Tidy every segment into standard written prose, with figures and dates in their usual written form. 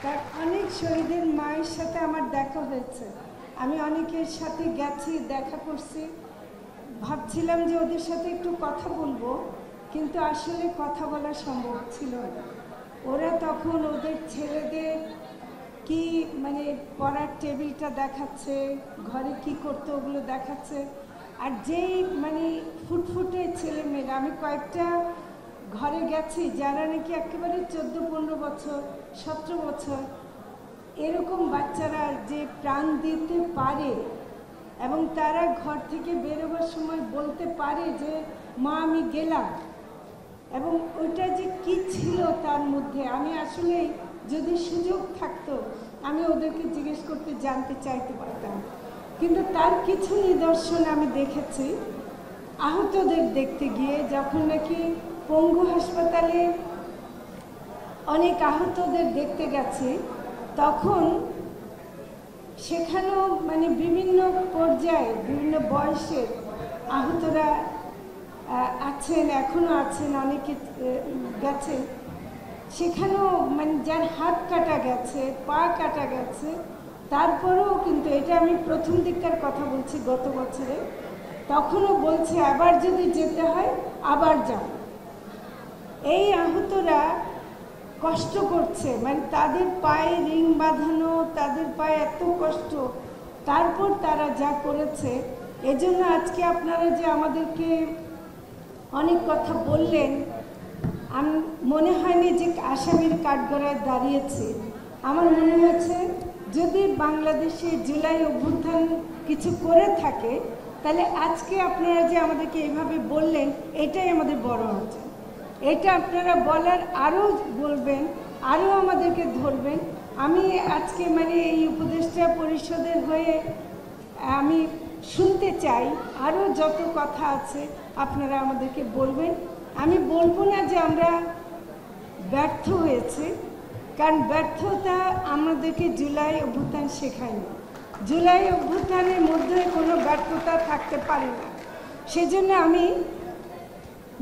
তার অনেক শহীদের মায়ের সাথে আমার দেখা হয়েছে। আমি অনেকের সাথে গেছি, দেখা করছি, ভাবছিলাম যে ওদের সাথে একটু কথা বলবো, কিন্তু আসলে কথা বলা সম্ভব ছিল না। ওরা তখন ওদের ছেলেদের কি মানে পড়ার টেবিলটা দেখাচ্ছে, ঘরে কি করতে ওগুলো দেখাচ্ছে। আর যেই মানে ফুটফুটে ছেলেমেয়েরা, আমি কয়েকটা ঘরে গেছি যারা নাকি একেবারে 14-15 বছর 17 বছর এরকম বাচ্চারা যে প্রাণ দিতে পারে এবং তারা ঘর থেকে বেরোবার সময় বলতে পারে যে মা আমি গেলাম, এবং ওইটা যে কি ছিল তার মধ্যে, আমি আসলে যদি সুযোগ থাকতো আমি ওদেরকে জিজ্ঞেস করতে জানতে চাইতে পারতাম। কিন্তু তার কিছু নিদর্শন আমি দেখেছি আহতদের দেখতে গিয়ে। যখন নাকি পঙ্গু হাসপাতালে অনেক আহতদের দেখতে গেছি, তখন সেখানেও মানে বিভিন্ন পর্যায়ে বিভিন্ন বয়সের আহতরা আছেন, এখনও আছেন, অনেকে গেছে। সেখানেও মানে যার হাত কাটা গেছে, পা কাটা গেছে, তারপরেও কিন্তু এটা আমি প্রথম দিককার কথা বলছি, গত বছরে, তখনও বলছে আবার যদি যেতে হয় আবার যাও। এই আহতরা কষ্ট করছে, মানে তাদের পায়ে রিং বাঁধানো, তাদের পায়ে এত কষ্ট, তারপর তারা যা করেছে। এজন্য আজকে আপনারা যে আমাদেরকে অনেক কথা বললেন, আমি মনে হয়নি যে আসামির কাঠগড়ায় দাঁড়িয়েছে। আমার মনে হয়েছে যদি বাংলাদেশে জুলাই অভ্যুত্থান কিছু করে থাকে, তাহলে আজকে আপনারা যে আমাদেরকে এইভাবে বললেন, এটাই আমাদের বড় অর্জন। এটা আপনারা বলার আরও বলবেন, আরও আমাদেরকে ধরবেন। আমি আজকে মানে এই উপদেষ্টা পরিষদের হয়ে আমি শুনতে চাই আরও যত কথা আছে আপনারা আমাদেরকে বলবেন। আমি বলবো না যে আমরা ব্যর্থ হয়েছে, কারণ ব্যর্থতা আমাদেরকে জুলাই অভ্যুত্থান শেখায়নি। জুলাই অভ্যুত্থানের মধ্যে কোনো ব্যর্থতা থাকতে পারে না। সেজন্য আমি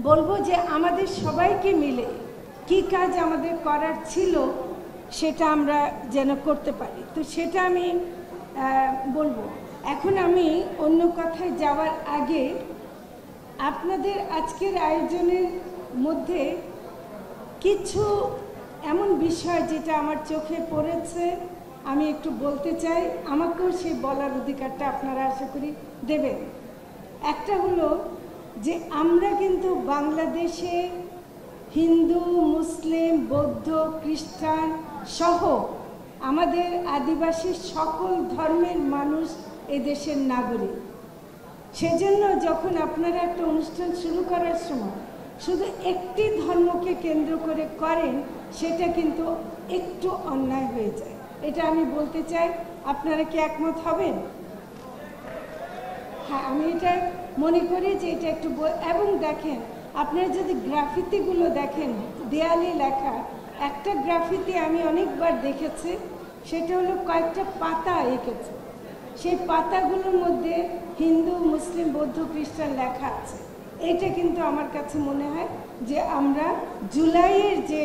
বলবো যে আমাদের সবাইকে মিলে কি কাজ আমাদের করার ছিল সেটা আমরা যেন করতে পারি, তো সেটা আমি বলবো। এখন আমি অন্য কথায় যাওয়ার আগে আপনাদের আজকের আয়োজনের মধ্যে কিছু এমন বিষয় যেটা আমার চোখে পড়েছে আমি একটু বলতে চাই। আমাকেও সেই বলার অধিকারটা আপনারা আশা করি দেবেন। একটা হলো যে আমরা কিন্তু বাংলাদেশে হিন্দু, মুসলিম, বৌদ্ধ, খ্রিস্টান সহ আমাদের আদিবাসী সকল ধর্মের মানুষ এই দেশের নাগরিক। সেজন্য যখন আপনারা একটা অনুষ্ঠান শুরু করার সময় শুধু একটি ধর্মকে কেন্দ্র করে করেন, সেটা কিন্তু একটু অন্যায় হয়ে যায়। এটা আমি বলতে চাই। আপনারা কি একমত হবেন? হ্যাঁ, আমি এটা মনে করি যে এটা একটু এবং দেখেন, আপনারা যদি গ্রাফিতিগুলো দেখেন, দেয়ালে লেখা, একটা গ্রাফিতি আমি অনেকবার দেখেছি, সেটা হলো কয়েকটা পাতা এঁকেছে। সেই পাতাগুলোর মধ্যে হিন্দু, মুসলিম, বৌদ্ধ, খ্রিস্টান লেখা আছে। এটা কিন্তু আমার কাছে মনে হয় যে আমরা জুলাইয়ের যে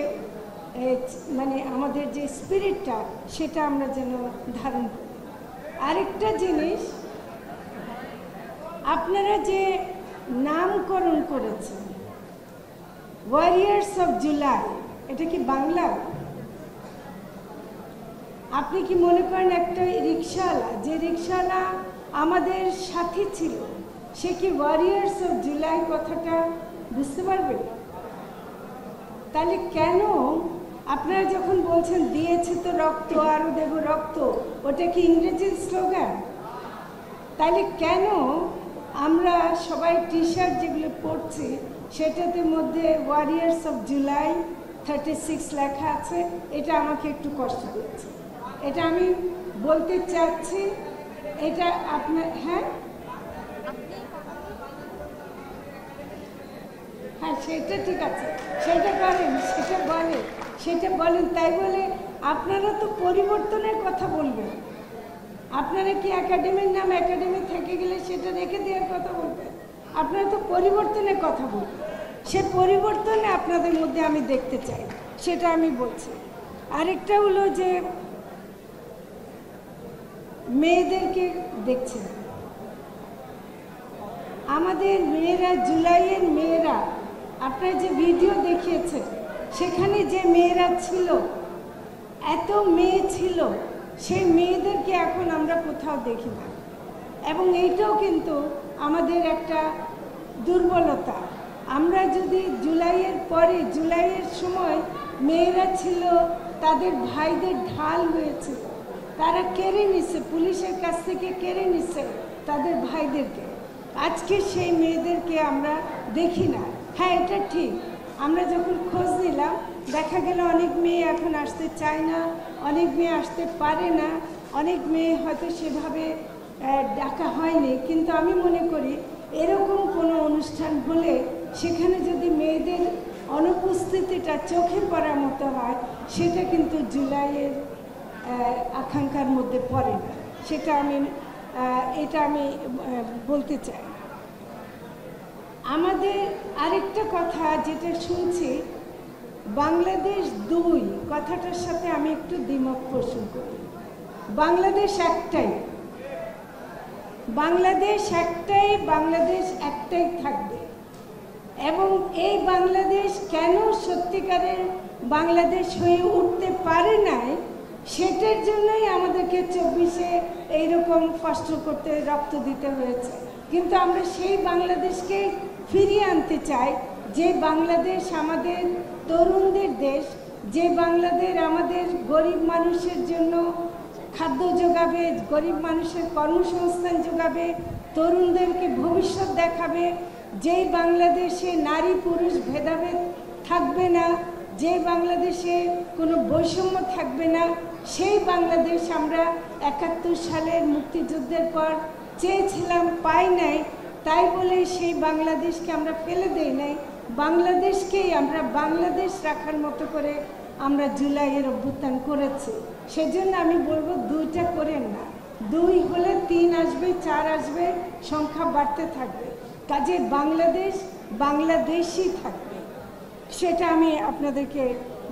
মানে আমাদের যে স্পিরিটটা, সেটা আমরা যেন ধারণ করি। আরেকটা জিনিস, আপনারা যে নামকরণ করেছেন ওয়ারিয়ার্স অফ জুলাই, এটা কি বাংলা? আপনি কি মনে করেন একটা রিক্সাওয়ালা, যে রিক্সাওয়ালা আমাদের সাথী ছিল, সে কি ওয়ারিয়ার্স অফ জুলাই কথাটা বুঝতে পারবে? তাহলে কেন আপনারা যখন বলছেন দিয়েছে তো রক্ত, আরও দেব রক্ত, ওটা কি ইংরেজির স্লোগান? তাহলে কেন আমরা সবাই টি শার্ট যেগুলো পরছি সেটাতে মধ্যে ওয়ারিয়ার্স অফ জুলাই 36 লেখা আছে? এটা আমাকে একটু কষ্ট দিচ্ছে। এটা আমি বলতে চাচ্ছি। এটা আপনার হ্যাঁ হ্যাঁ সেটা ঠিক আছে, সেটা করেন, সেটা বলেন, সেটা বলেন। তাই বলে আপনারা তো পরিবর্তনের কথা বলবেন। আপনারা কি একাডেমির নাম একাডেমি থেকে গেলে সেটা রেখে দেওয়ার কথা বলবেন? আপনারা তো পরিবর্তনের কথা বলবেন। সে পরিবর্তনে আপনাদের মধ্যে আমি দেখতে চাই, সেটা আমি বলছি। আরেকটা হলো যে মেয়েদেরকে দেখছেন, আমাদের মেয়েরা, জুলাইয়ের মেয়েরা, আপনারা যে ভিডিও দেখিয়েছেন সেখানে যে মেয়েরা ছিল, এত মেয়ে ছিল, সেই মেয়েদেরকে এখন আমরা কোথাও দেখি না। এবং এইটাও কিন্তু আমাদের একটা দুর্বলতা। আমরা যদি জুলাইয়ের পরে, জুলাইয়ের সময় মেয়েরা ছিল, তাদের ভাইদের ঢাল হয়েছে, তারা কেড়ে নিচ্ছে, পুলিশের কাছ থেকে কেড়ে নিচ্ছে তাদের ভাইদেরকে। আজকে সেই মেয়েদেরকে আমরা দেখি না। হ্যাঁ, এটা ঠিক, আমরা যখন খোঁজ নিলাম দেখা গেল অনেক মেয়ে এখন আসতে চায় না, অনেক মেয়ে আসতে পারে না, অনেক মেয়ে হয়তো সেভাবে ডাকা হয়নি। কিন্তু আমি মনে করি এরকম কোনো অনুষ্ঠান হলে সেখানে যদি মেয়েদের অনুপস্থিতিটা চোখে পড়ার মতো হয়, সেটা কিন্তু জুলাইয়ের আকাঙ্ক্ষার মধ্যে পড়ে না। সেটা এটা আমি বলতে চাই। আমাদের আরেকটা কথা যেটা শুনছি, বাংলাদেশ 2 কথাটার সাথে আমি একটু দ্বিমত পোষণ করি। বাংলাদেশ একটাই, বাংলাদেশ একটাই, বাংলাদেশ একটাই থাকবে। এবং এই বাংলাদেশ কেন সত্যিকারের বাংলাদেশ হয়ে উঠতে পারে নাই, সেটার জন্যই আমাদেরকে 24-এ এইরকম কষ্ট করতে, রক্ত দিতে হয়েছে। কিন্তু আমরা সেই বাংলাদেশকে ফিরিয়ে আনতে চাই, যে বাংলাদেশ আমাদের তরুণদের দেশ, যে বাংলাদেশ আমাদের গরিব মানুষের জন্য খাদ্য যোগাবে, গরিব মানুষের কর্মসংস্থান যোগাবে, তরুণদেরকে ভবিষ্যৎ দেখাবে, যেই বাংলাদেশে নারী পুরুষ ভেদাভেদ থাকবে না, যে বাংলাদেশে কোনো বৈষম্য থাকবে না, সেই বাংলাদেশ আমরা 71 সালের মুক্তিযুদ্ধের পর চেয়েছিলাম, পাই নাই। তাই বলে সেই বাংলাদেশকে আমরা ফেলে দেই নাই, বাংলাদেশকেই আমরা বাংলাদেশ রাখার মতো করে আমরা জুলাইয়ের অভ্যুত্থান করেছি। সেজন্য আমি বলবো 2টা করেন না, 2 হলে 3 আসবে, 4 আসবে, সংখ্যা বাড়তে থাকবে। কাজে বাংলাদেশ বাংলাদেশই থাকবে, সেটা আমি আপনাদেরকে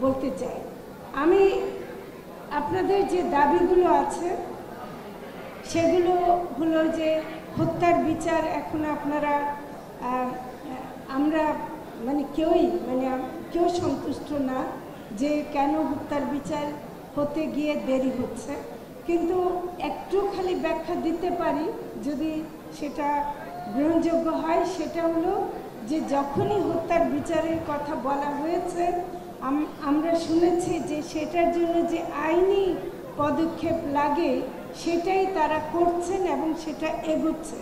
বলতে চাই। আমি আপনাদের যে দাবিগুলো আছে সেগুলো হলো যে হত্যার বিচার এখন আপনারা, আমরা কেউ সন্তুষ্ট না যে কেন হত্যার বিচার হতে গিয়ে দেরি হচ্ছে। কিন্তু একটু খালি ব্যাখ্যা দিতে পারি, যদি সেটা গ্রহণযোগ্য হয়। সেটা হলো যে যখনই হত্যার বিচারের কথা বলা হয়েছে, আমরা শুনেছি যে সেটার জন্য যে আইনি পদক্ষেপ লাগে সেটাই তারা করছেন এবং সেটা এগোচ্ছে।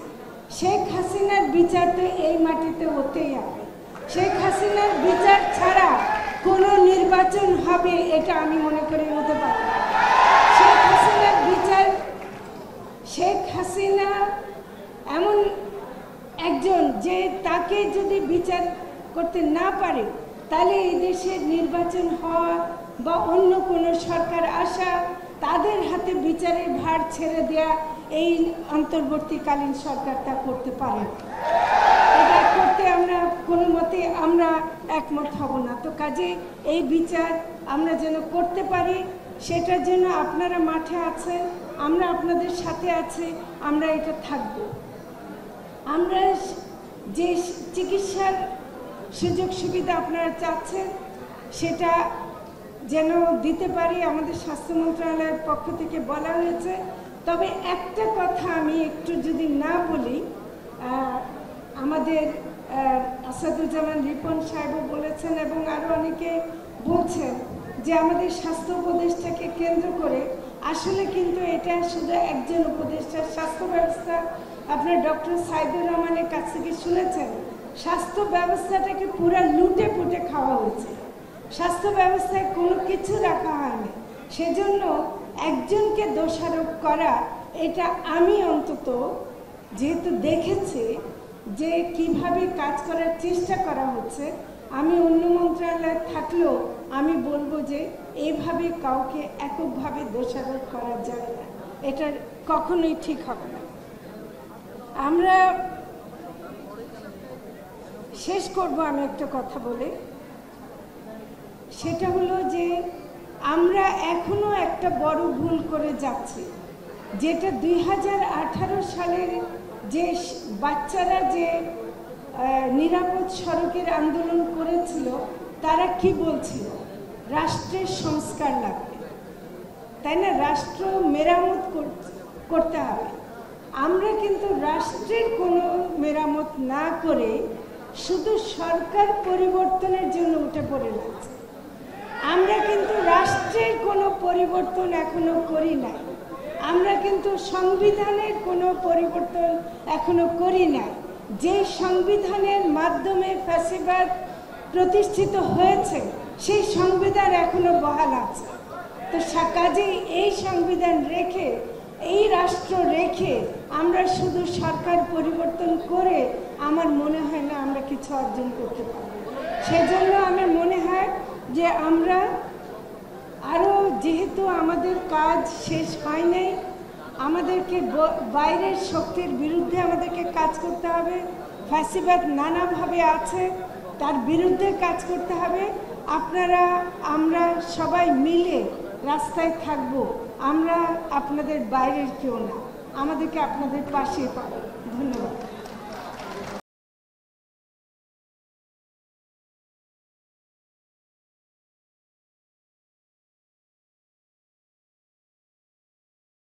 শেখ হাসিনার বিচার তো এই মাটিতে হতেই হবে। শেখ হাসিনার বিচার ছাড়া কোনো নির্বাচন হবে এটা আমি মনে করি হতে পারে না। শেখ হাসিনার বিচার, শেখ হাসিনা এমন একজন যে তাকে যদি বিচার করতে না পারে, তাহলে এই দেশের নির্বাচন হওয়া বা অন্য কোনো সরকার আসা, তাদের হাতে বিচারের ভার ছেড়ে দেয়া এই অন্তর্বর্তীকালীন সরকার তা করতে পারে। এটা করতে আমরা কোনো মতে আমরা একমত হব না। তো কাজে এই বিচার আমরা যেন করতে পারি, সেটার জন্য আপনারা মাঠে আছেন, আমরা আপনাদের সাথে আছি, আমরা এটা থাকব। আমরা যে চিকিৎসার সুযোগ সুবিধা আপনারা চাচ্ছেন সেটা যেন দিতে পারি, আমাদের স্বাস্থ্য মন্ত্রণালয়ের পক্ষ থেকে বলা হয়েছে। তবে একটা কথা আমি একটু যদি না বলি, আমাদের আসাদুজ্জামান রিপন সাহেবও বলেছেন এবং আরও অনেকে বলছেন যে আমাদের স্বাস্থ্য উপদেষ্টাকে কেন্দ্র করে আসলে কিন্তু এটা শুধু একজন উপদেষ্টার স্বাস্থ্য ব্যবস্থা। আপনার ডক্টর সাইদুর রহমানের কাছ থেকে শুনেছেন স্বাস্থ্য ব্যবস্থাটাকে পুরো লুটে পুটে খাওয়া হয়েছে, স্বাস্থ্য ব্যবস্থায় কোনো কিছু রাখা হয়নি। সেজন্য একজনকে দোষারোপ করা, এটা আমি অন্তত যেহেতু দেখেছি যে কিভাবে কাজ করার চেষ্টা করা হচ্ছে, আমি অন্য মন্ত্রণালয়ে থাকলেও আমি বলবো যে এইভাবে কাউকে এককভাবে দোষারোপ করা যায় না, এটা কখনোই ঠিক হবে না। আমরা শেষ করব আমি একটা কথা বলে, সেটা হলো যে আমরা এখনো একটা বড় ভুল করে যাচ্ছি, যেটা 2018 সালের যে বাচ্চারা যে নিরাপদ সড়কের আন্দোলন করেছিল, তারা কি বলছিল? রাষ্ট্রের সংস্কার লাগবে, তাই না? রাষ্ট্র মেরামত করতে হবে। আমরা কিন্তু রাষ্ট্রের কোনো মেরামত না করে শুধু সরকার পরিবর্তনের জন্য উঠে পড়ে লাগছে। আমরা কিন্তু রাষ্ট্রের কোনো পরিবর্তন এখনো করি নাই। আমরা কিন্তু সংবিধানের কোনো পরিবর্তন এখনো করি নাই। যে সংবিধানের মাধ্যমে ফ্যাসিবাদ প্রতিষ্ঠিত হয়েছে, সেই সংবিধান এখনো বহাল আছে। তো কাজেই এই সংবিধান রেখে, এই রাষ্ট্র রেখে আমরা শুধু সরকার পরিবর্তন করে আমার মনে হয় না আমরা কিছু অর্জন করতে পারব। সেজন্য আমার মনে হয় যে আমরা আরও, যেহেতু আমাদের কাজ শেষ হয় নাই, আমাদেরকে বাইরের শক্তির বিরুদ্ধে আমাদেরকে কাজ করতে হবে। ফ্যাসিবাদ নানাভাবে আছে, তার বিরুদ্ধে কাজ করতে হবে। আপনারা, আমরা সবাই মিলে রাস্তায় থাকব। আমরা আপনাদের বাইরের কেউ না, আমাদেরকে আপনাদের পাশে পাবো। ধন্যবাদ।